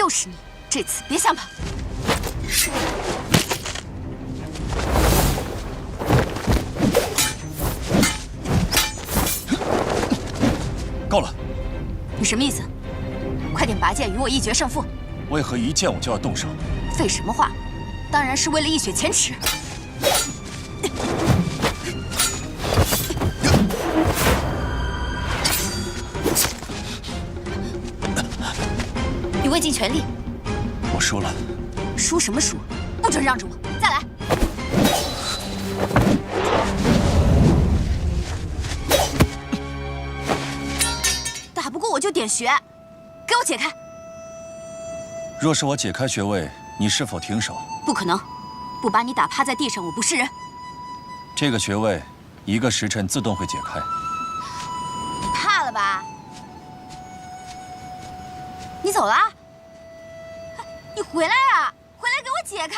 又是你，这次别想跑！够了！你什么意思？快点拔剑与我一决胜负！为何一见我就要动手？废什么话！当然是为了一雪前耻。你未尽全力。我输了。输什么输？不准让着我！再来！打不过我就点穴，给我解开！若是我解开穴位，你是否停手？不可能，不把你打趴在地上，我不是人。这个穴位1个时辰自动会解开。你怕了吧？你走了？你回来啊！回来给我解开！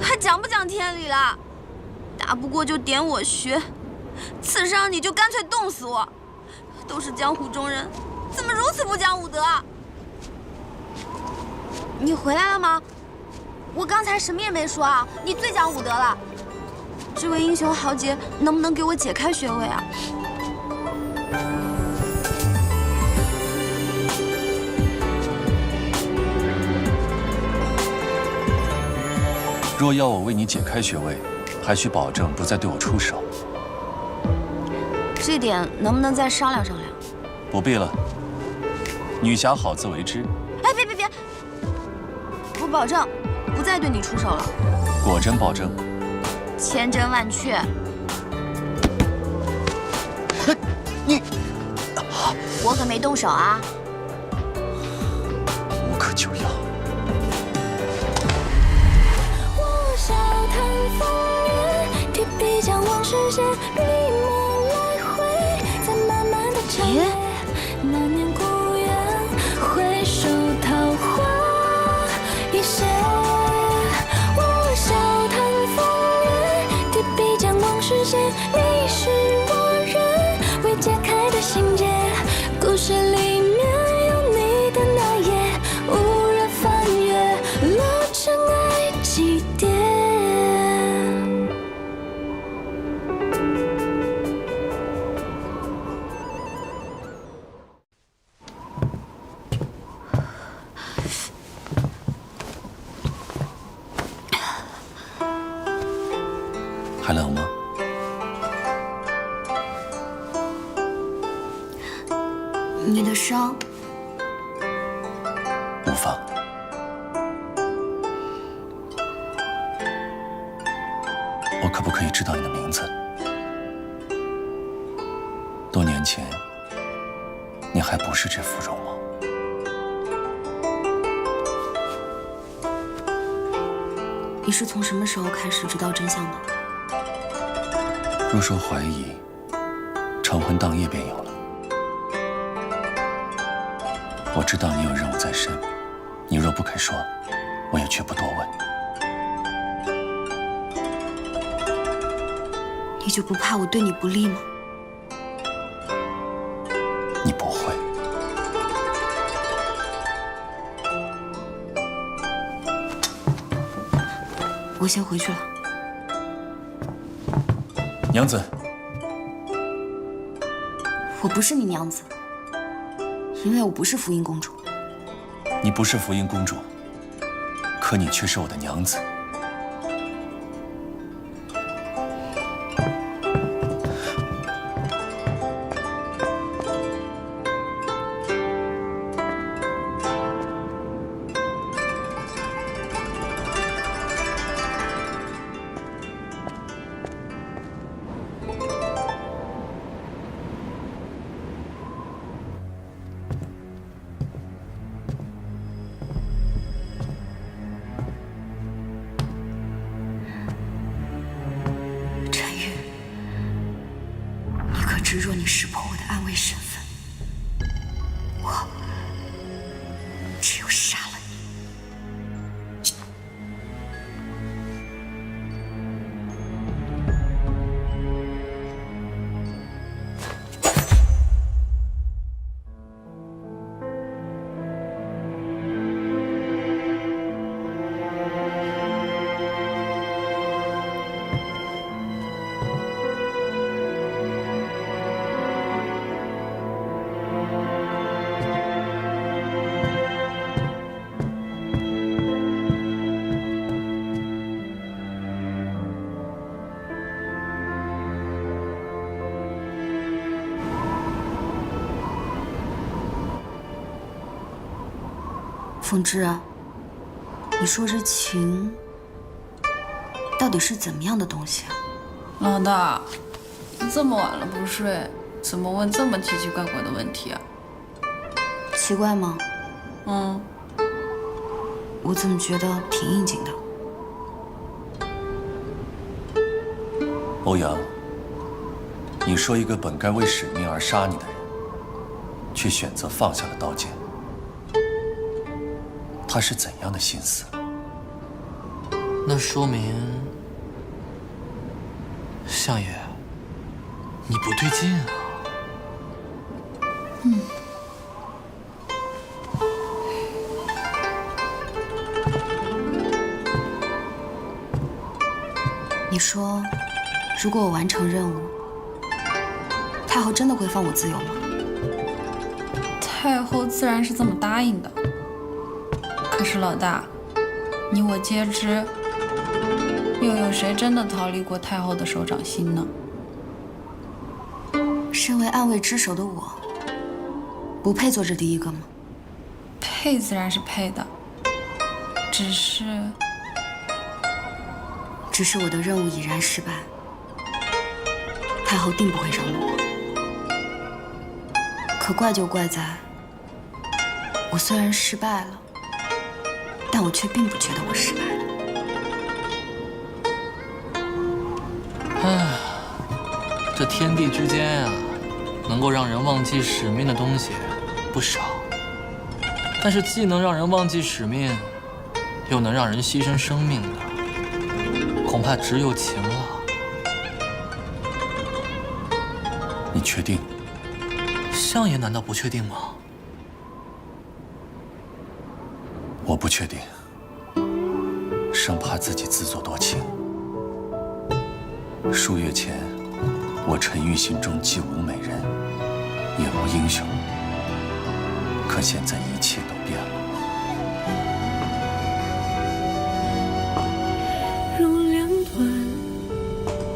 还讲不讲天理了？打不过就点我穴，刺伤你就干脆冻死我。都是江湖中人，怎么如此不讲武德？你回来了吗？我刚才什么也没说啊，你最讲武德了。这位英雄豪杰，能不能给我解开穴位啊？若要我为你解开穴位，还需保证不再对我出手。这点能不能再商量商量？不必了，女侠好自为之。哎，别！我保证不再对你出手了。果真保证？千真万确。你，我可没动手啊！无可救药。笑谈风月，提笔将往事写，笔墨来回，在漫漫的长夜，那年孤雁，回首桃花一谢。我笑谈风月，提笔将往事写，你是我人未解开的心结，故事里面有你的那夜，无人翻阅，落尘埃几点。还冷吗？你的伤无妨。我可不可以知道你的名字？多年前，你还不是这副容貌。你是从什么时候开始知道真相的？若说怀疑，成婚当夜便有了。我知道你有任务在身，你若不肯说，我也绝不多问。你就不怕我对你不利吗？你不会。我先回去了。娘子，我不是你娘子，因为我不是福音公主。你不是福音公主，可你却是我的娘子。知，若你识破我的暗卫身份，我只有杀了你。凤芝，你说这情到底是怎么样的东西啊？老大，这么晚了不睡，怎么问这么奇奇怪怪的问题啊？奇怪吗？嗯，我怎么觉得挺应景的？欧阳，你说一个本该为使命而杀你的人，却选择放下了刀剑，他是怎样的心思？那说明，相爷，你不对劲啊。你说，如果我完成任务，太后真的会放我自由吗？太后自然是这么答应的。可是老大，你我皆知，又有谁真的逃离过太后的手掌心呢？身为暗卫之首的我，不配做这第一个吗？配自然是配的，只是我的任务已然失败，太后定不会饶了我。可怪就怪在，我虽然失败了，但我却并不觉得我失败了。唉，这天地之间啊，能够让人忘记使命的东西不少，但是既能让人忘记使命，又能让人牺牲生命的，恐怕只有情了。你确定？相爷难道不确定吗？我不确定，生怕自己自作多情。数月前，我陈玉心中既无美人，也无英雄，可现在一切都变了。如两段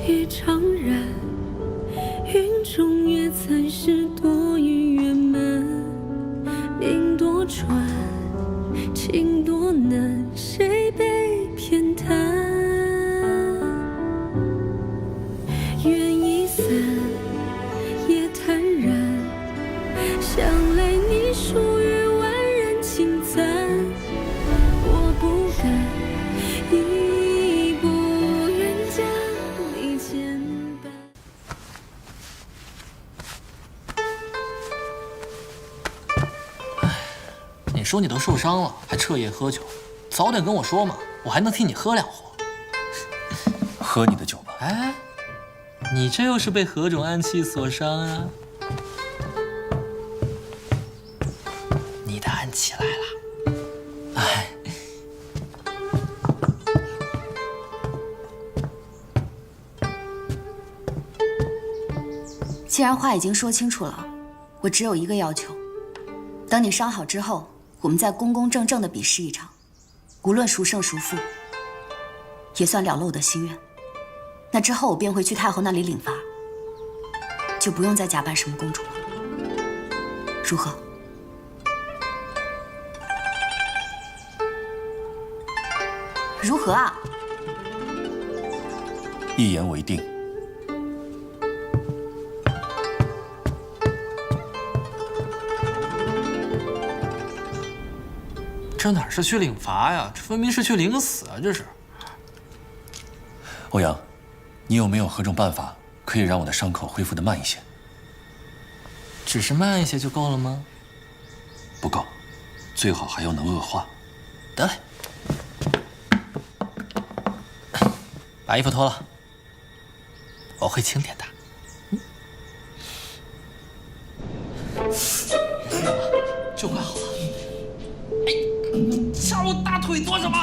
夜怅然，云中月残时多余圆满，命多舛，情多难，谁被偏袒？缘已散，夜坦然，想来你疏于万人轻赞，我不敢，亦不愿将你牵绊。你说你都受伤了，还彻夜喝酒，早点跟我说嘛，我还能替你喝两壶。喝你的酒吧。哎，你这又是被何种暗器所伤啊？你的暗器来了。哎，既然话已经说清楚了，我只有一个要求：等你伤好之后，我们再公公正正的比试一场，无论孰胜孰负，也算了了我的心愿。那之后我便会去太后那里领罚，就不用再假扮什么公主了，如何？如何啊？一言为定。这哪是去领罚呀？这分明是去领死啊！这是。欧阳，你有没有何种办法可以让我的伤口恢复得慢一些？只是慢一些就够了吗？不够，最好还要能恶化。得嘞，把衣服脱了，我会轻点的。就快好了。哎，掐我大腿做什么？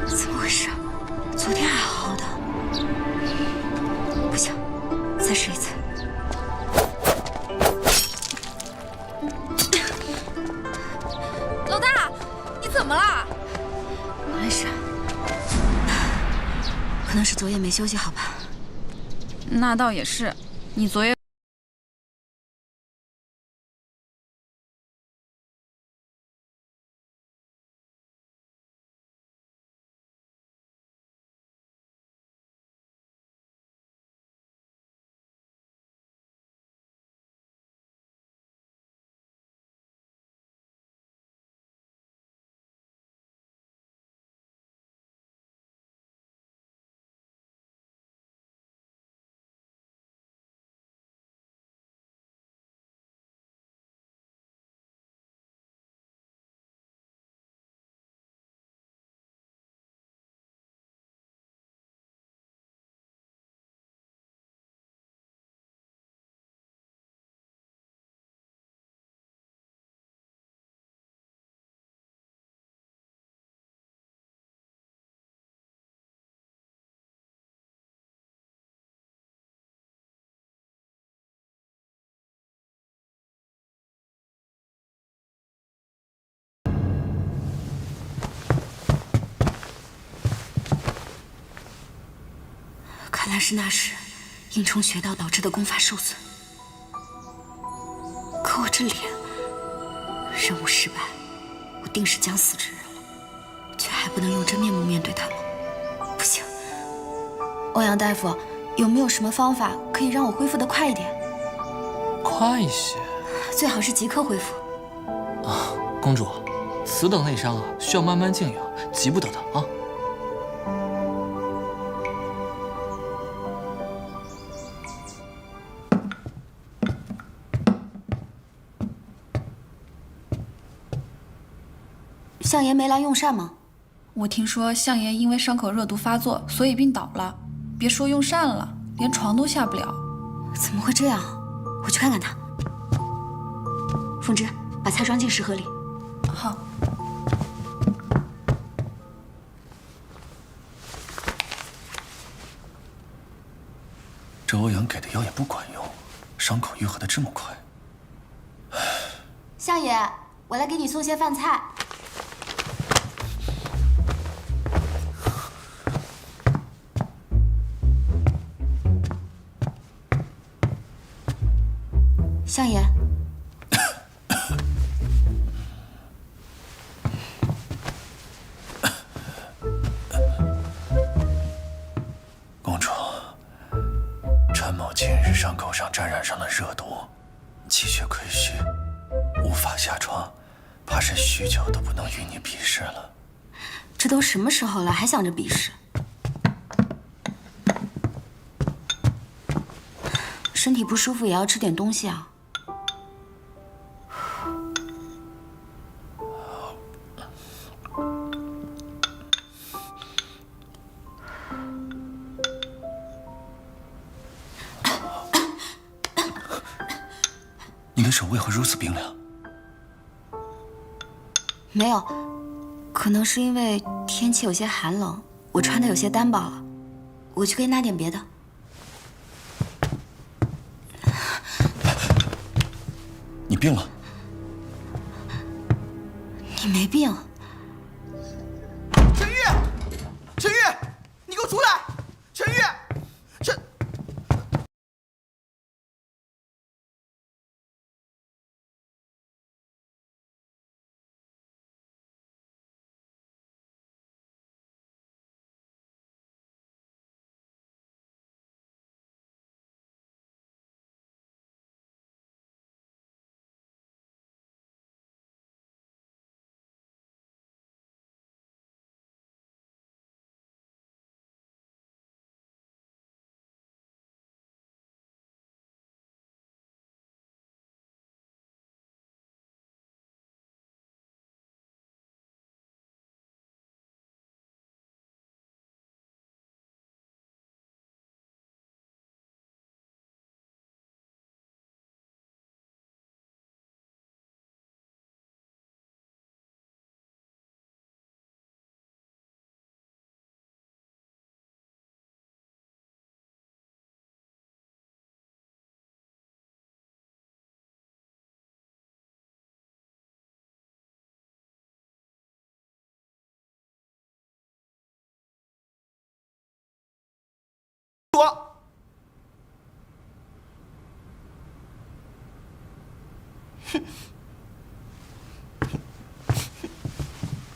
怎么回事？昨天还好好的，不行，再试一次。老大，你怎么了？没事，可能是昨夜没休息好吧。那倒也是，你昨夜。看来是那时应冲穴道导致的功法受损。可我这脸，任务失败，我定是将死之人了，却还不能用真面目面对他们。不行，欧阳大夫，有没有什么方法可以让我恢复得快一点？快一些最好是即刻恢复。啊，公主，此等内伤啊，需要慢慢静养，急不得的啊。相爷没来用膳吗？我听说相爷因为伤口热毒发作，所以病倒了。别说用膳了，连床都下不了。怎么会这样？我去看看他。凤芝，把菜装进食盒里。好。这欧阳给的药也不管用，伤口愈合的这么快。相爷，我来给你送些饭菜。相爷，公主，陈某近日伤口上沾染上了热毒，气血亏虚，无法下床，怕是许久都不能与你比试了。这都什么时候了，还想着比试？身体不舒服也要吃点东西啊。你的手为何如此冰凉？没有，可能是因为天气有些寒冷，我穿的有些单薄了。我去给你拿点别的。你病了？你没病。陈玉，陈玉，你给我出来！陈玉，陈。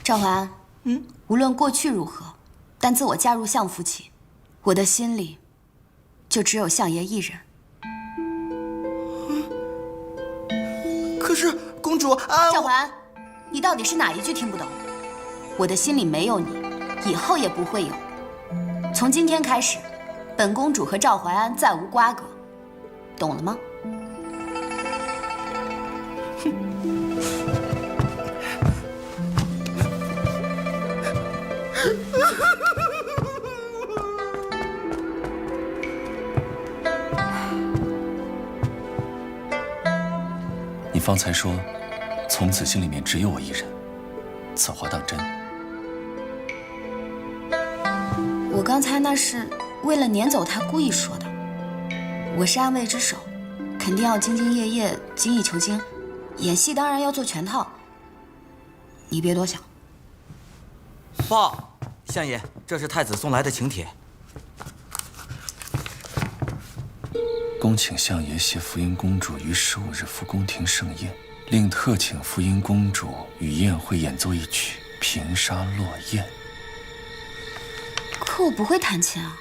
赵淮安，无论过去如何，但自我嫁入相府起，我的心里就只有相爷一人。可是公主啊，赵淮安，你到底是哪一句听不懂？我的心里没有你，以后也不会有。从今天开始，本公主和赵淮安再无瓜葛，懂了吗？你方才说，从此心里面只有我一人，此话当真？我刚才那是为了撵走他故意说的。我是暗卫之首，肯定要兢兢业业、精益求精。演戏当然要做全套，你别多想。报，相爷，这是太子送来的请帖。恭请相爷携福音公主于15日赴宫廷盛宴，另特请福音公主与宴会演奏一曲《平沙落雁》。可我不会弹琴啊。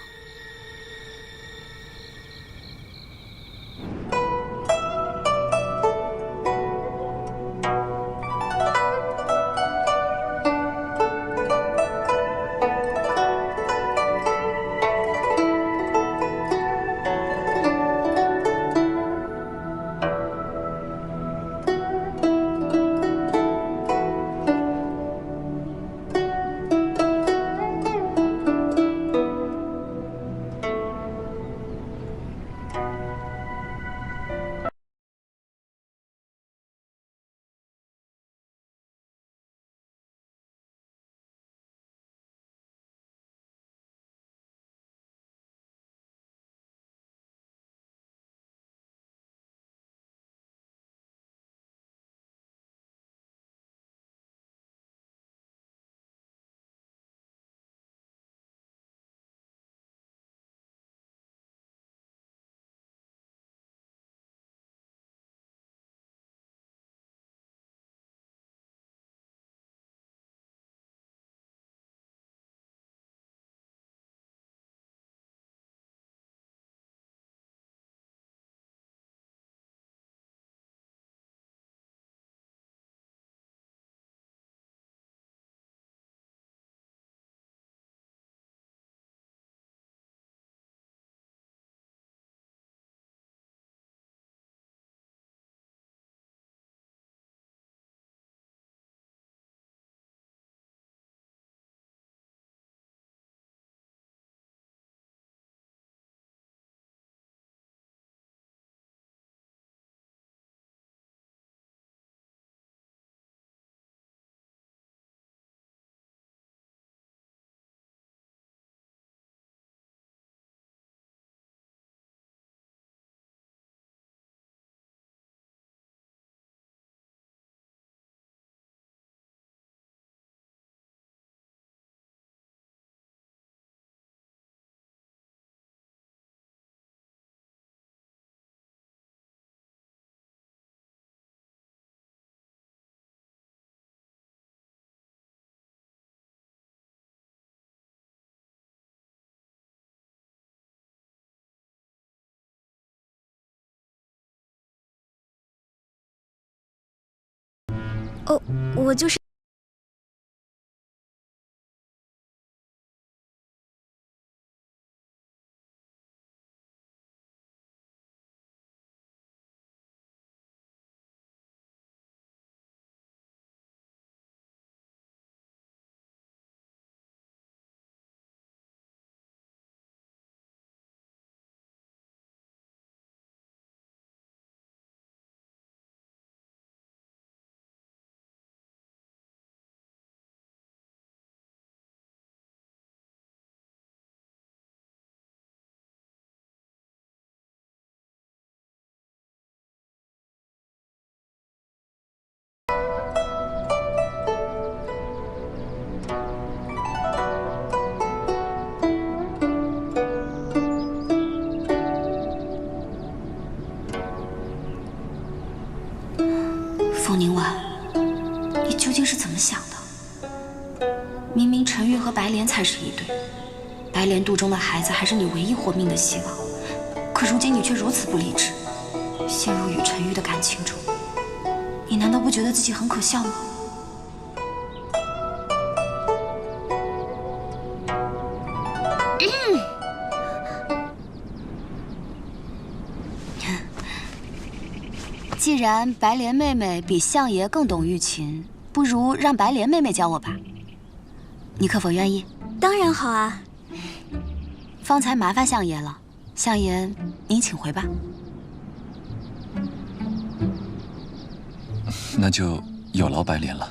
哦，我就是。宁婉，你究竟是怎么想的？明明陈玉和白莲才是一对，白莲肚中的孩子还是你唯一活命的希望，可如今你却如此不理智，陷入与陈玉的感情中，你难道不觉得自己很可笑吗？既然白莲妹妹比相爷更懂玉琴，不如让白莲妹妹教我吧。你可否愿意？当然好啊。方才麻烦相爷了，相爷您请回吧。那就有劳白莲了。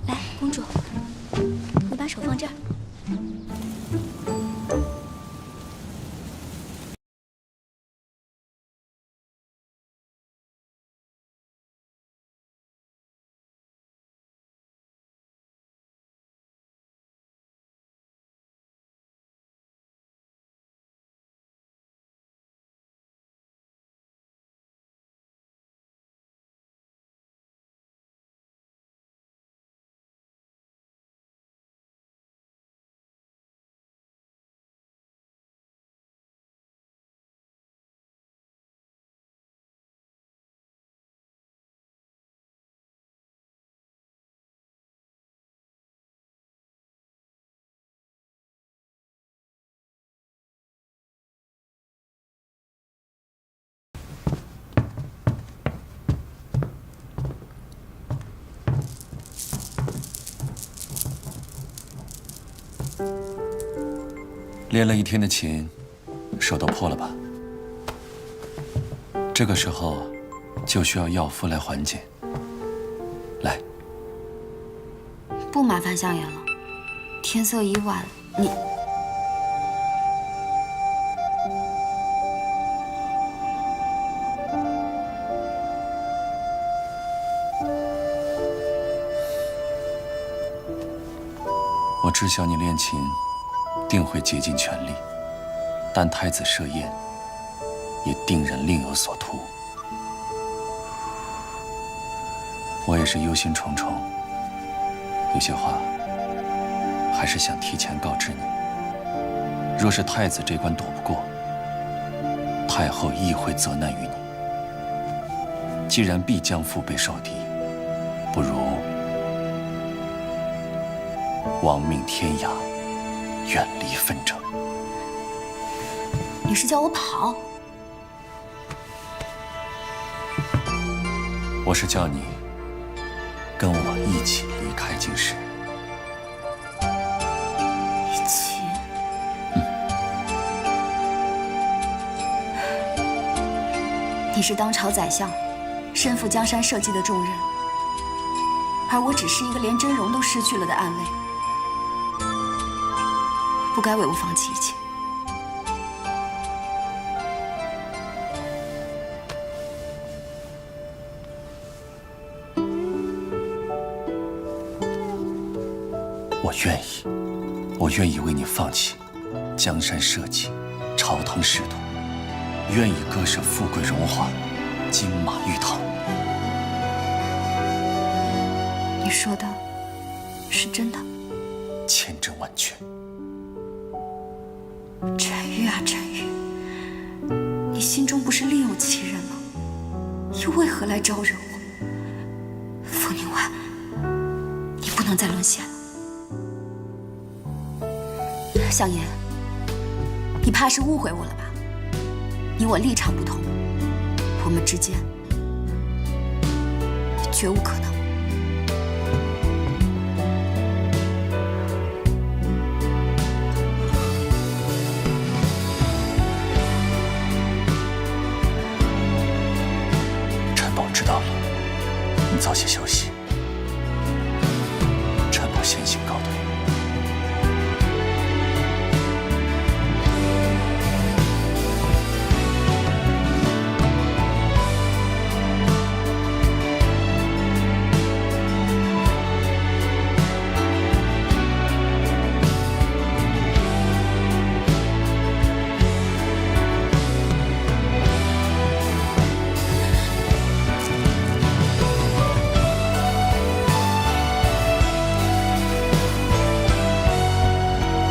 来，公主，你把手放这儿。练了一天的琴，手都破了吧？这个时候就需要药敷来缓解。来，不麻烦相爷了，天色已晚，你……我知晓你练琴定会竭尽全力，但太子设宴，也定然另有所图。我也是忧心忡忡，有些话还是想提前告知你。若是太子这关躲不过，太后亦会责难于你。既然必将腹背受敌，不如亡命天涯，远离纷争。你是叫我跑？我是叫你跟我一起离开京师。一起？你是当朝宰相，身负江山社稷的重任，而我只是一个连真容都失去了的暗卫，不该为我放弃一切。我愿意为你放弃江山社稷、朝堂仕途，愿意割舍富贵荣华、金马玉堂。你说的是真的？千真万确。陈玉啊，陈玉，你心中不是另有其人吗？又为何来招惹我？风宁婉，你不能再沦陷了。相爷，你怕是误会我了吧？你我立场不同，我们之间绝无可能。